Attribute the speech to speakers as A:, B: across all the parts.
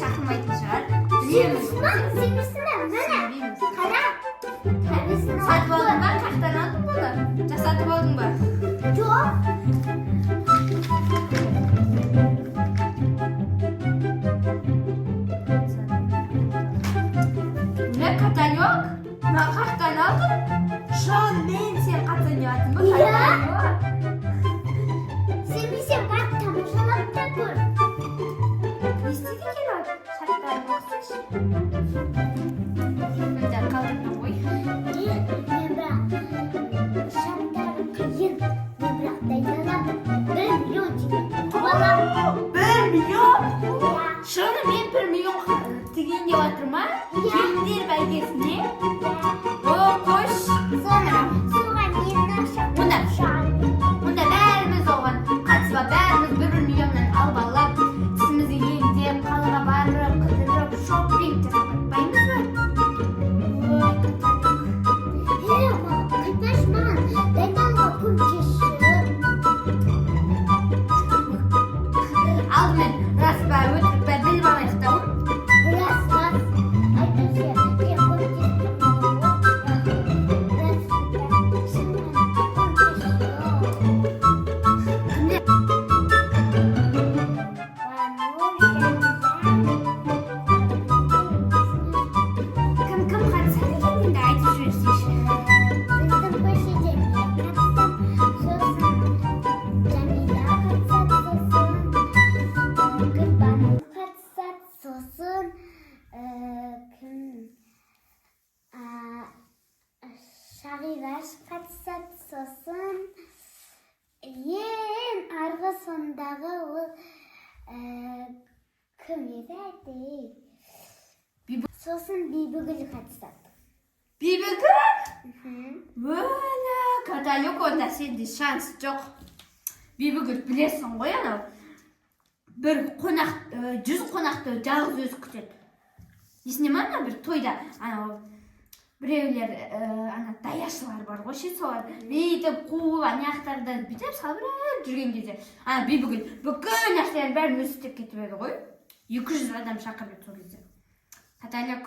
A: шақырмайтын шығар. Білеміз.
B: Сенбісіне, міне. Қара.
A: Сатып алдың ба? Қақтан алдың бұны? Жасатып алдың ба?
B: Жоқ.
A: Ne kadar yok? Ben kalktan aldım. Şu an ben sen katın yaptım. Bu
B: Ya.
A: kadar yok.
B: Сенбесем, бірақ тамашалап та көр.
A: Ne istedik ki lan? Şartlar bakmış. Önce kaldırma koy.
B: Мен бірақ шарттар қиын. Мен бірақ дайындалам. 1 миллион теңге аламын.
A: 1 milyon?
B: Иә.
A: Şunu ben 1 milyon tigin деп жатырмын. Келіндер бәйгесіне. О, қош.
B: Соған менің ақшам.
A: Онда бәріміз оған қатысып, бәріміз 1 миллионнан алып алып, тісімізді емдеп, қалаға барып, қыдырып, шоппинг жасап жатпаймыз ба?
B: Қайтпаш маған дайындалуға көп кешір.
A: Алдымен рас па, өтірік па, біліп алайық та оны.
B: Рас. Айтпашы, мен көп кешірім.
A: Кім қатысады екен енді айтып жіберсейші.
B: Біздің көшеде мен қатысам, сосын Жәмила қатысады, сосын Гүлбану қатысады, сосын кім Шағираш қатысады, сосын ең арғы сондағы ол кім еді айтайық. Сосын Бибігүл қатысады.
A: Бибігүл? Өля, каталог онда сенде шанс жоқ. Бибігүл білесің ғой анау. Бір қонақ, 100 қонақты жалғыз өзі күтеді. Есіне ма ана бір тойда анау біреулер ана даяшылар бар ғой ше, солар бүйтіп қуып аяқтардан бүйтіп салбырап жүрген кезде ана Бибігүл бүкіл нәрселердің бәрін өзі істеп кетіп еді ғой. 200 адам шақырып еді сол кезде. Каталог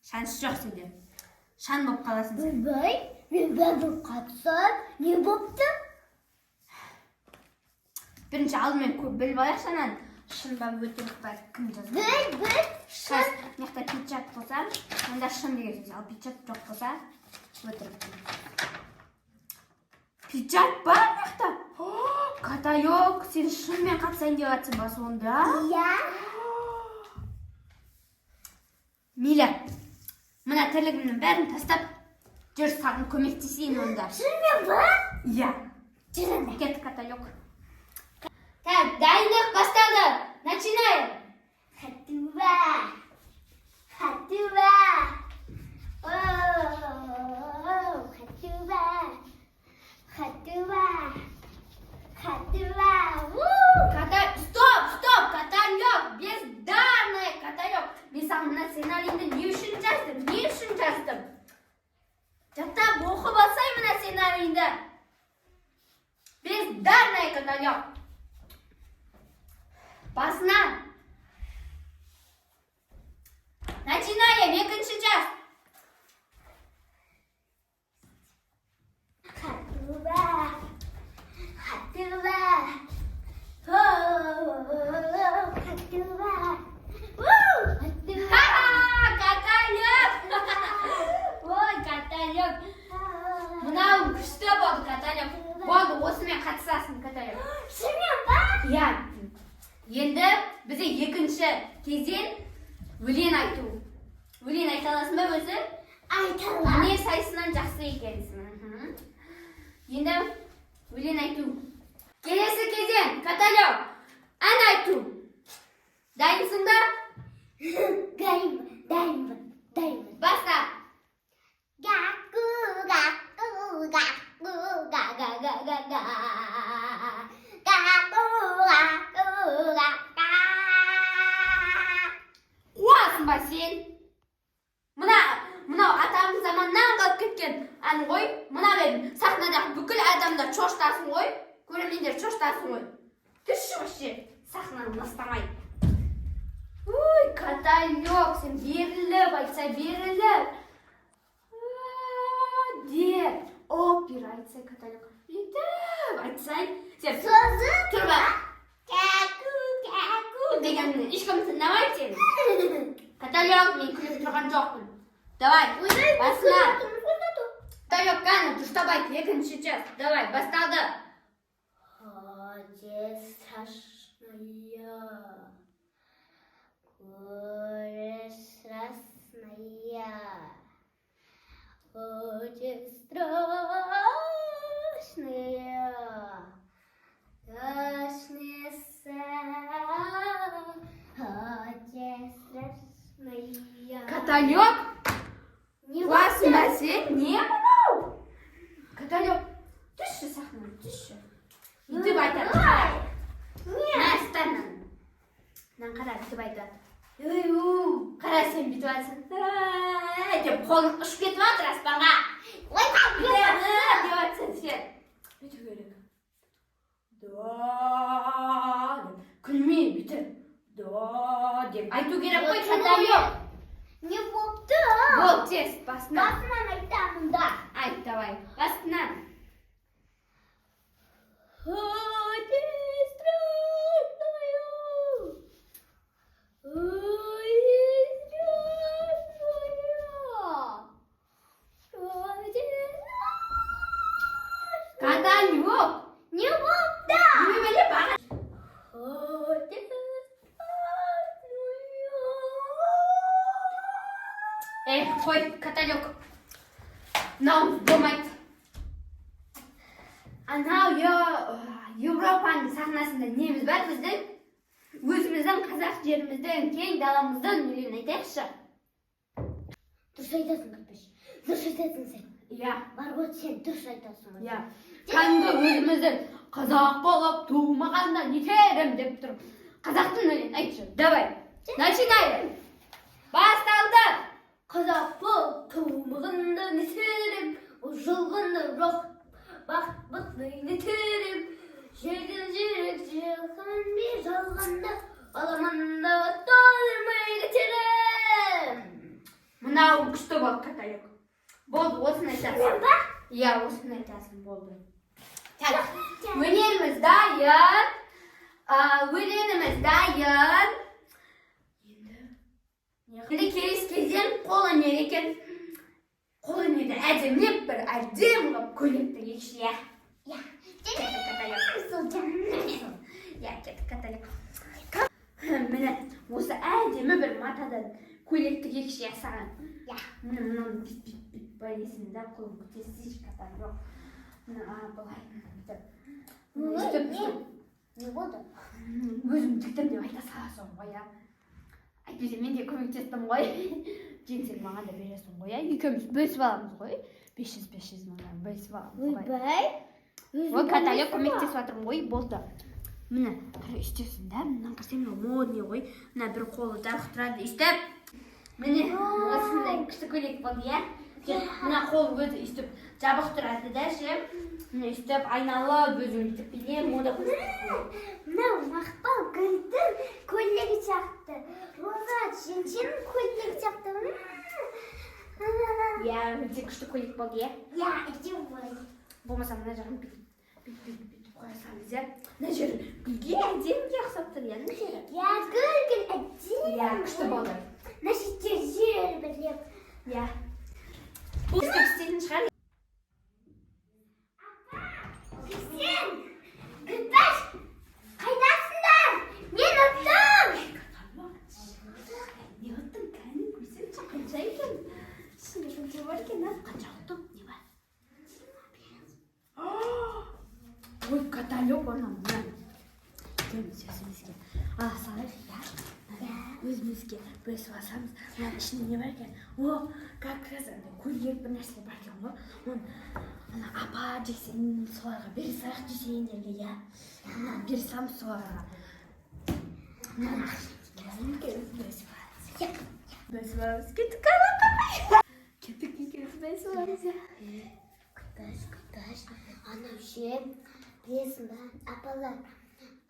A: шанс жоқ сенде. Шан болып қаласың сен.
B: Ойбай, мен бәрін қатысам, не бопты?
A: Бірінші алдымен көп біліп алайық санан. Шын ба өтірік па кім жазды?
B: Шын.
A: Мықты печат болса, онда шын деген сөз. Ал печат жоқ болса, өтірік. Печат ба мықты? Каталог, сен шынымен қатысайын деп жатсың ба сонда?
B: Иә.
A: Мейлі, мына тірлігімнің бәрін тастап, жүр саған көмектесейін онда.
B: Шынымен ба?
A: Иә.
B: Жүрінді.
A: Кет каталог. Так, дайындық басталды. Начинаем.
B: Хатуба. Хатуба. Хатуба. Хатуба. Хатуба.
A: Стоп, каталог, бездарный каталог. Мен саған мына сценарийді не үшін жаздым? Жаттап оқып алсай мына сценарийді. Бездарный каталог. Басынан. Начинаем, екінші жаз.
B: Хатуба. Хатуба. Хатуба.
A: Каталог. Ой, каталог. Мынау күшті болды каталог. Болды, осымен қатысасың каталог.
B: Шынымен ба?
A: Иә. Енді бізде екінші кезең өлең айту. Өлең айта аласың ба өзі?
B: Айта аламын.
A: Өнер сайысынан жақсы екенсің. Енді өлең айту. Келесі кезең каталог. Ән айту. Дайынсың ба?
B: Дайынмын.
A: Баста.
B: Гаку, гаку, гаку, га-га-га-га-га. Гаку, гаку, га-га.
A: Қуасың ба сен? Мынау атамыз заманнан қалып кеткен ән ғой. Мына мен сахнадағы бүкіл адамдар шоштасын ғой. Көрермендер шоштасын ғой. Түсші вообще сахнаны ластамай. Uy, katalog, sen berilib, aytsa berilib. Deb, opera aytsa katalog. Yetib, aytsang, sen
B: So'zi
A: turma. Kaku deganni hech kim tindamaydi seni. Katalog, men kulib turgan jo'qman. Давай, basla. Katalog qani, turishtab ayt, lekin сейчас. Давай, boshladi.
B: Hoje straszna. Góry straszna. Hoje straszny. Straszny sen. Hoje straszny.
A: Katalog,
B: Не
A: basma sen, ne bunau? Katalog, tushshi sahnaga, tushshi. Yetib aytadi. Nastan. Nan qara, yetib aytadi. Qara sen bityapsan. Deb qo'lni ushib ketyapti rasmanga.
B: Voy,
A: Deyapsan sen. Bitu kerak. Do deb kulmay bitir. Do deb aytu kerak qo'y katalog.
B: не bo'pti.
A: Bo'l, tez, basma.
B: Basman aytaman da.
A: Ayt, давай. Basma.
B: Hoje straszna.
A: Katalog.
B: Не bo'pti.
A: Nima bilib bana? Qo'y, katalog. Nam bo'lmaydi. Ana Yevropaning sahnasida nemiz bor bizning? O'zimizdan qozoq yerimizdan, keng dalamizdan million aytaychi.
B: Durs aytasan, Kapish. Durs aytasan sen.
A: Ya,
B: Barvot sen durs aytasan.
A: ya. Qanday o'zimizdan qozoq bo'lib tug'magandan yeterim deb turib, qozoqdan million aytchi. Давай. Начинай. Boshlandi.
B: Qozoq bo'lib tug'magandan yeterim. O'zilganda roq bak yeterim. Yerden yılgın bir zalganda alamanda dolmayı getirim.
A: Mınау күшті болды katalog. Болды, осыны айтасың. Иә, осыны айтасың, болды. Так, өнеріміз дайын. Өлеңіміз дайын. Енді келесі кезден қол өнер екен. Қол өнерді әдемілеп бір әдем қылып көйлекті киіші, иә.
B: Ya,
A: Ya, kettik katalog. Mine, осы әдемі бір матадан көйлекті киіші жасаған.
B: ya.
A: Мынаны бит байлайсың да, қолын көтерсейші katalog. Былай.
B: Не буду.
A: Өзім тіктім деп айта саласың ғой, иә. Әйтпесе мен де көмектестім ғой. Жеңсең маған да бересің ғой, иә. Екеуміз бөлісіп аламыз ғой. 500 мыңнан бөлісіп аламыз ғой.
B: Ойбай.
A: Ой, katalog көмектесіп жатырмын ғой, болды. Міне, үстесің да, мынаны қарасаң модный ғой. Мына бір қолы жарық тұрады, үстеп. Міне, осындай күшті көйлек болды, иә. Мына қол өзі үстіп жабық тұрады да, ше. Міне үстіп айналып, өзім бүйтіп билеп, мода көрсетіп.
B: Мынау Мақпал гүлдің көйлегі сияқты. Роза жеңшенің көйлегі сияқты.
A: Иә, өте күшті көйлек болды, иә.
B: Я, иди ғой.
A: Болмаса мына жағын бүйтіп қоя салыңыз, иә. Мына жері гүлге әдеміге ұқсап тұр, иә, мына жері.
B: Я гүлгін әдемі.
A: Иә, күшті болды.
B: Мына шеттер жер білем.
A: Иә. Бұл істеп істейтін шығар.
B: Сен, Гүлбаш, қайдасыңдар? Мен ұттым.
A: Не ұттың, кәне көрсетші, қанша екен? Ішінде қанша бар екен, қанша ұттың, не бар? Ой, katalog орнам, мынаны. Екеуміз өзімізге ала салайық, иә? Өзімізге бөлісіп алсамыз, мынаның ішінде не бар екен? О, как раз көйлек бір нәрсе бар екен ғой. Оны апа жексен соларға бере салайық жесеңдерге, иә? Мынаны бере саламыз соларға. Мынаны екеуміз бөлісіп аламыз. Бөлісіп аламыз, кеттік қалай. Кеттік екеуміз бөлісіп аламыз, иә?
B: Гүлбаш, анау ше, білесің ба, апалар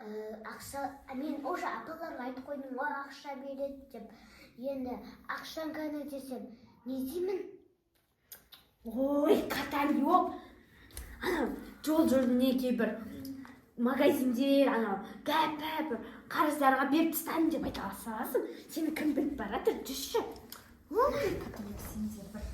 B: ақша мен уже апаларға айтып қойдым ғой ақша береді деп. Енді ақшаң қане десем, не деймін?
A: Ой, Каталек. Анау жол-жөнекей бір магазиндер, анау гәп қарыздарға беріп тастадым деп айта саласың. Сені кім біліп баратыр, жүрші. Ой, Каталек, сендер бір.